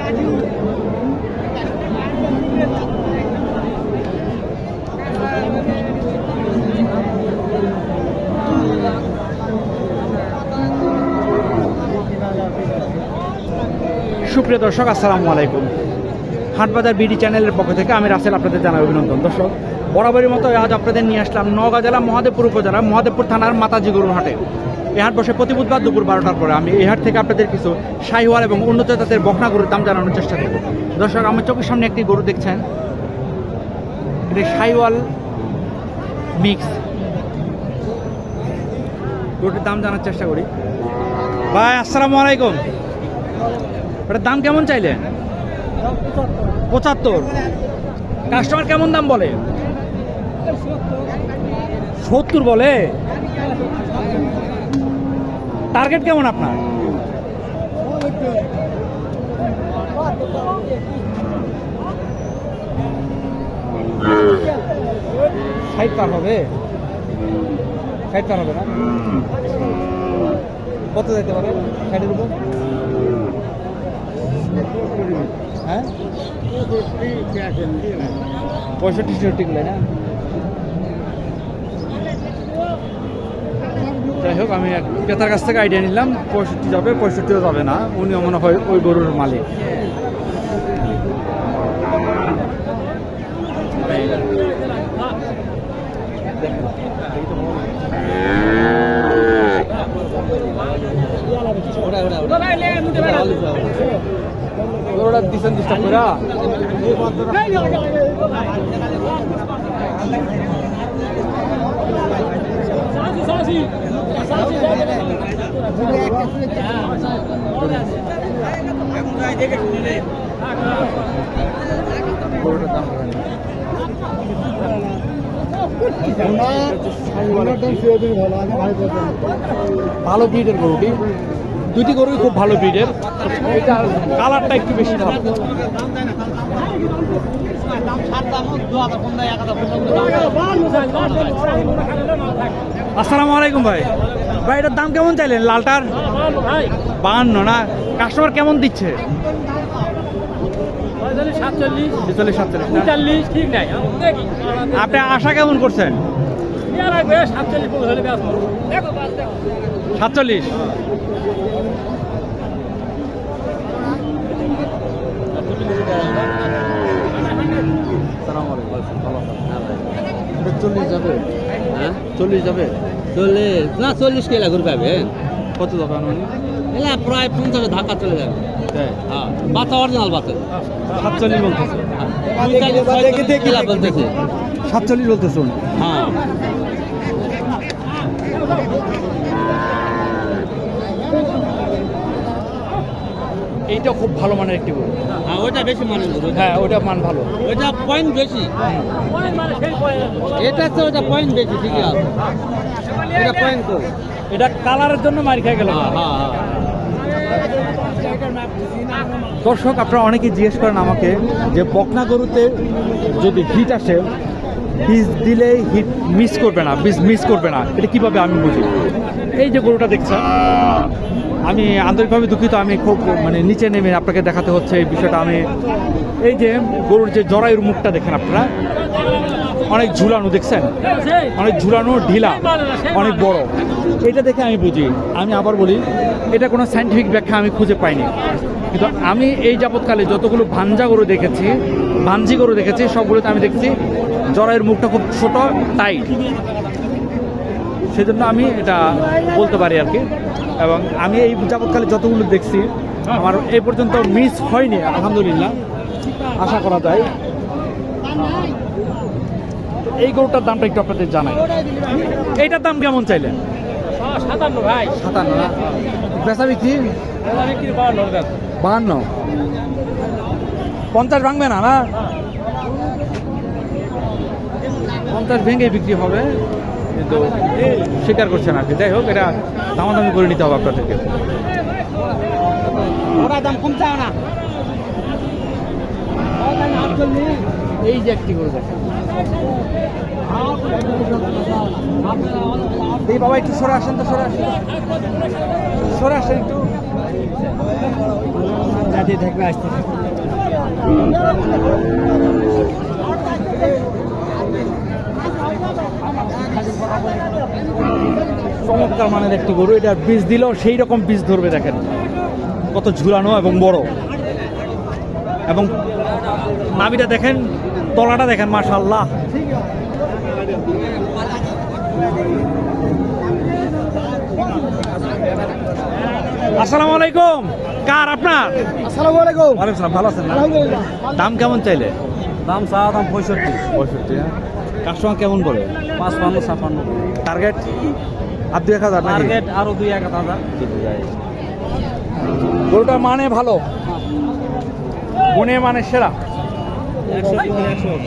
সুপ্রিয় দর্শক, আসসালামু আলাইকুম। হাটবাজার বিডি চ্যানেলের পক্ষ থেকে আমি রাসেল আপনাদের জানাই অভিনন্দন। দর্শক, বরাবরের মতো আজ আপনাদের নিয়ে আসলাম নওগাঁ জেলা মহাদেবপুর উপজেলা মহাদেবপুর থানার মাতাজি গরুর হাটে। এই হাট বসে প্রতি বুধবার দুপুর 12টার পরে। আমি এই হাট থেকে আপনাদের কিছু শাহিওয়াল এবং উন্নত জাতের বকনা গরুর দাম জানানোর চেষ্টা করব। দর্শক, আমার চোখের সামনে একটি গরু দেখছেন, এটি শাহিওয়াল মিক্স। গরুটির দাম জানার চেষ্টা করি। ভাই আসসালামু আলাইকুম। ওটার দাম কেমন চাইলেন? 75। কাস্টমার কেমন দাম বলে? 70 বলে। টার্গেট কেমন আপনার? 60 পার হবে? 60 পার হবে না? কত যেতে পারে 60-এর উপর? হ্যাঁ, 65-66 না? যাই হোক, আমি ক্রেতার কাছ থেকে আইডিয়া নিলাম 65 যাবে, 65ও যাবে না। উনিও মনে হয় ওই গরুর মালিক। ওরা দিচ্ছেন ডিস্টার্ব করে। ভালো ব্রিডের গরুটি, দুটি গরুই খুব ভালো ব্রিডের। এটা কালারটা একটু বেশি ভালো। আসসালামু আলাইকুম ভাই। ভাই, এটার দাম কেমন চাইলেন লালটার? 52 না? কাস্টমার কেমন দিচ্ছে? 47 ঠিক নাই। আপনি আশা কেমন করছেন? 47। যাবে? হ্যাঁ, 40 যাবে। 40 না, 40 কেলা ঘুরে পাবে। কত যাবে? এলা প্রায় 50 ধাক্কা চলে যাবে। হ্যাঁ, বাচ্চা অরিজিনাল বাচ্চা। 47 বলতেছে। 47 বলতেছে। হ্যাঁ, এইটা খুব ভালো মানের একটি গরু। হ্যাঁ, ওইটা বেশি মানের গরু। হ্যাঁ, ওটা মান ভালো। ওইটা পয়েন্ট বেশি। এটা তো ওটা পয়েন্ট বেশি, ঠিকই আছে। এটা পয়েন্ট কম। এটা কালারের জন্য মার খেয়ে গেল। হ্যাঁ। দর্শক, আপনারা অনেকেই জিজ্ঞেস করেন আমাকে যে বকনা গরুতে যদি হিট আসে, বীজ দিলে হিট মিস করবে না, বীজ মিস করবে না, এটা কীভাবে আমি বুঝি? এই যে গরুটা দেখছেন, আমি আন্তরিকভাবে দুঃখিত, আমি খুব নিচে নেমে আপনাকে দেখাতে হচ্ছে এই বিষয়টা। আমি এই যে গরুর যে জরায়ুর মুখটা দেখেন আপনারা, অনেক ঝুলানো দেখছেন, অনেক ঝুলানো, ঢিলা, অনেক বড়। এটা দেখে আমি বুঝি। আমি আবার বলি, এটা কোনো সায়েন্টিফিক ব্যাখ্যা আমি খুঁজে পাইনি। কিন্তু আমি এই যাবৎকালে যতগুলো ভাঞ্জি গরু দেখেছি সবগুলোতে আমি দেখছি জরায়ুর মুখটা খুব ছোট, টাইট। সেজন্য আমি এটা বলতে পারি আর কি। এবং আমি এই যাবৎকালে যতগুলো দেখছি, আমার এই পর্যন্ত মিস হয়নি, আলহামদুলিল্লাহ, আশা করা যায়। এই গরুটার দামটা একটু আপনাদের জানাই। এইটার দাম কেমন চাইলেন? 57 ভাই। 57 না? বেচা বিক্রি 52। 50 ভাঙবে না? 50 ভেঙে বিক্রি হবে, কিন্তু স্বীকার করছে না। যাই হোক, এটা দামাদামি করে নিতে হবে আপনাদেরকে। দাম কম চাও না। এই যে একটি গরু দেখেন, এই বাবা একটু সরে আসেন তো, সরে আসেন একটু। যাতে থাকবে আসতে চমৎকার মানের একটি গরু, এটা বীজ দিলেও সেই রকম বীজ ধরবে। দেখেন কত ঝুলানো এবং বড়, এবং নাভিটা দেখেন, তলাটা দেখেন, মাশাআল্লাহ। আসসালামু আলাইকুম, কার আপনার? আসসালামু আলাইকুম। ওয়ালাইকুম সালাম, ভালো আছেন না? আলহামদুলিল্লাহ। দাম কেমন চাইলে? দাম চাওয়া দাম 65 65। কাস্টমার কেমন বলে? 55 56 টার্গেট আর 2000 নাকি? টার্গেট আরো 2-1000 গরুটা মানে ভালো, গুণে মানে সেরা। 100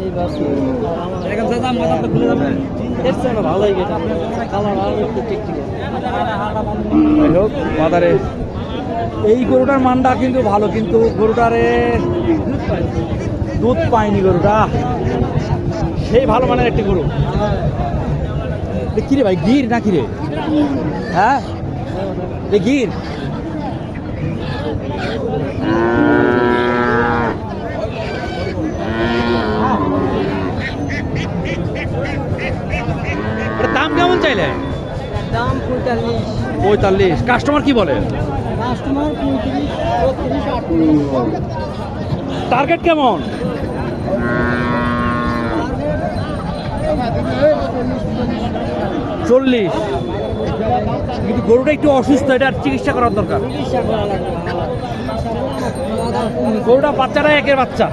এই বাস এখন দাম মাথাটা খুলে যাবে এর চেয়ে ভালোই গেছে আপনার কালার আর একটু টিকটিক যাই হোক, বাজারে এই গরুটার মানটা কিন্তু ভালো, কিন্তু গরুটারে দুধ পায়নি। গরুটা সেই ভালো মানের একটি গরু। কি রে ভাই, গির নাকি রে? হ্যাঁ গির। দাম কেমন চাইলে? দাম 45 45। কাস্টমার কি বলে? কাস্টমার 35 38 টার্গেট কেমন? 40। কিন্তু গরুটা একটু অসুস্থ, এটার চিকিৎসা করার দরকার। চিকিৎসা করা লাগবে গরুটা বাচ্চাটা একের বাচ্চা।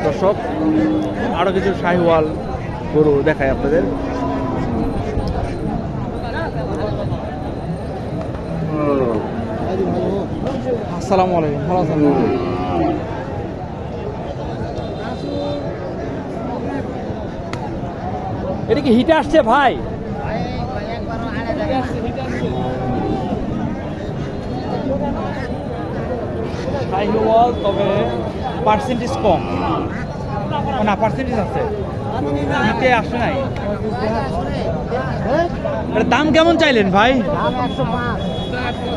দর্শক, আরো কিছু শাহিওয়াল গরু দেখায় আপনাদের। আসসালামু আলাইকুম, ভালো আছেন? এটা কি হিটে আসছে ভাই? শাহিওয়াল, তবে পার্সেন্টেজ কম। না, পার্সেন্টেজ আছে, হিটে আসে নাই। এটার দাম কেমন চাইলেন ভাই? দাম 105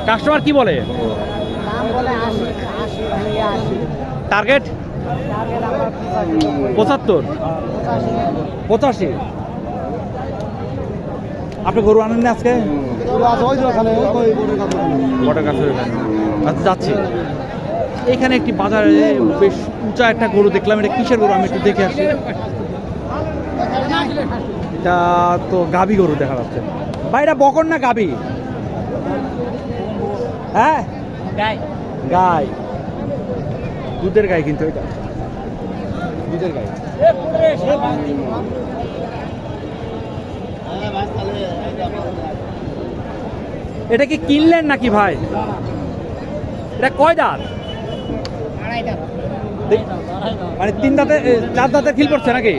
কাস্টমার কি বলে? দাম বলে 80 টার্গেট টার্গেট আমার 75 85। আপনি গরু আনেন না আজকে? বটের কাছে আচ্ছা, যাচ্ছি। এখানে একটি বাজারে বেশ উঁচা একটা গরু দেখলাম। এটা কিসের গরু আমি একটু দেখে আসি। এটা তো গাভী গরু দেখা যাচ্ছে ভাই। এটা বকন না গাভী? হ্যাঁ, গাই। দুধের গাই, কিন্তু এটা দুধের গাই। এটা কি কিনলেন নাকি ভাই? এটা কয় দাঁত? মানে 3 দাঁতে 4 দাঁতে খিল পড়ছে নাকি?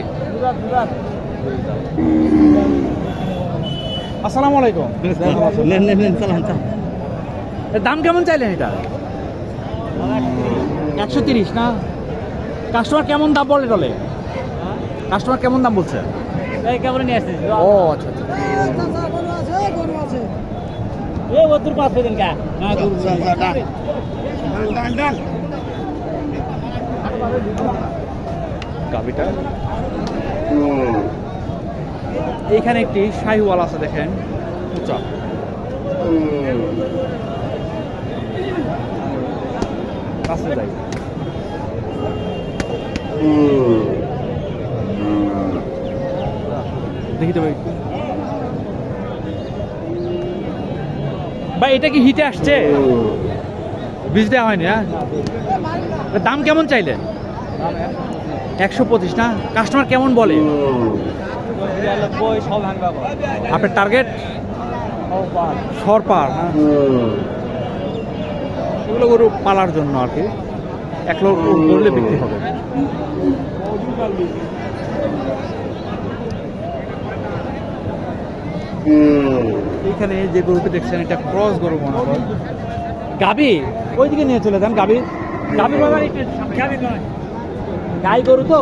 আসসালামু আলাইকুম। এর দাম কেমন চাইলেন এটা? 130 না? কাস্টমার কেমন দাম বলে টলে? কাস্টমার কেমন দাম বলছে? এই কেমন নিয়ে আসছিস ও আচ্ছা আচ্ছা। এই ওদুর পাঁচ দিন কা না গরু গাবিটা এইখানে একটি শাহিওয়াল আছে, দেখেন উঁচা। কাছে যাই। দেখি তো ভাই। ভাই এটা কি হিটে আসছে? বীজ দেওয়া হয়নি না? দাম কেমন চাইলেন? 125 না? কাস্টমার কেমন বলে? আপনার টার্গেট সরপার না? এগুলো গরু পালার জন্য আর কি, 1 লক্ষ করলে বিক্রি হবে। এইখানে যে গরুটা দেখছেন, এটা ক্রস গরু মনে হয়। গাবি ওইদিকে নিয়ে চলে যান। গাবি গাবি গাই গরু তো।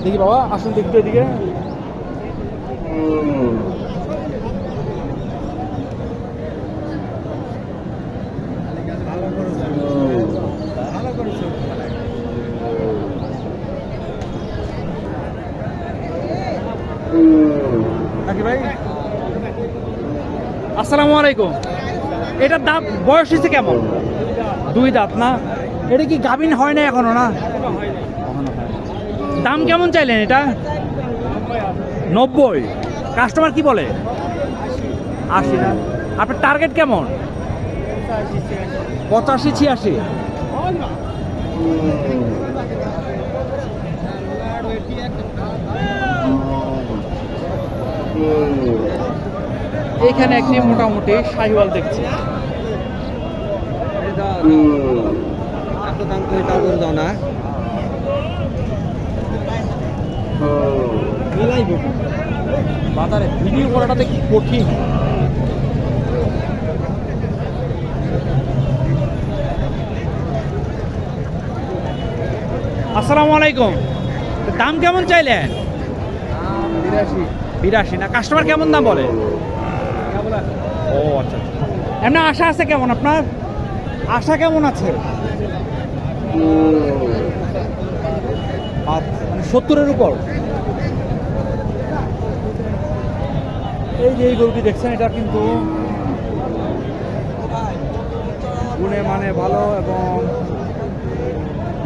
দেখি বাবা, আসুন দেখতে এদিকে। নাকি ভাই, আসসালামু আলাইকুম। এটার দাঁত বয়স হয়েছে কেমন? 2 দাঁত না? এটা কি গাভিন হয় না এখনো? না, দাম কেমন চাইলেন এটা? 90। কাস্টমার কি বলে? 80 না? আপনার টার্গেট কেমন? 85-86। এইখানে একটি মোটামুটি শাহিওয়াল দেখছি। বাজারে ভিডিও করাটাতে কি কঠিন। আসসালামু আলাইকুম। দাম কেমন চাইলেন? 82 না? কাস্টমার কেমন দাম বলে? ও আচ্ছা, এমনি আশা আছে কেমন আপনার? আশা কেমন আছে? মানে 70-এর উপর। এই যে এই গরুটি দেখছেন, এটা কিন্তু গুণে মানে ভালো এবং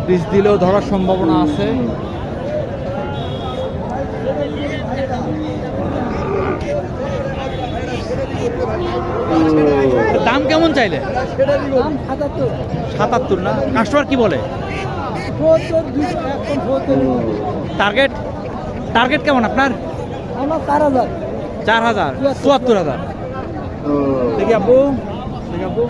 বীজ দিলেও ধরার সম্ভাবনা আছে। দাম কেমন চাইলে? 77 না? কাস্টমার কি বলে? টার্গেট টার্গেট কেমন আপনার? 4000 74,000। দেখি আব্বু, দেখি আব্বু।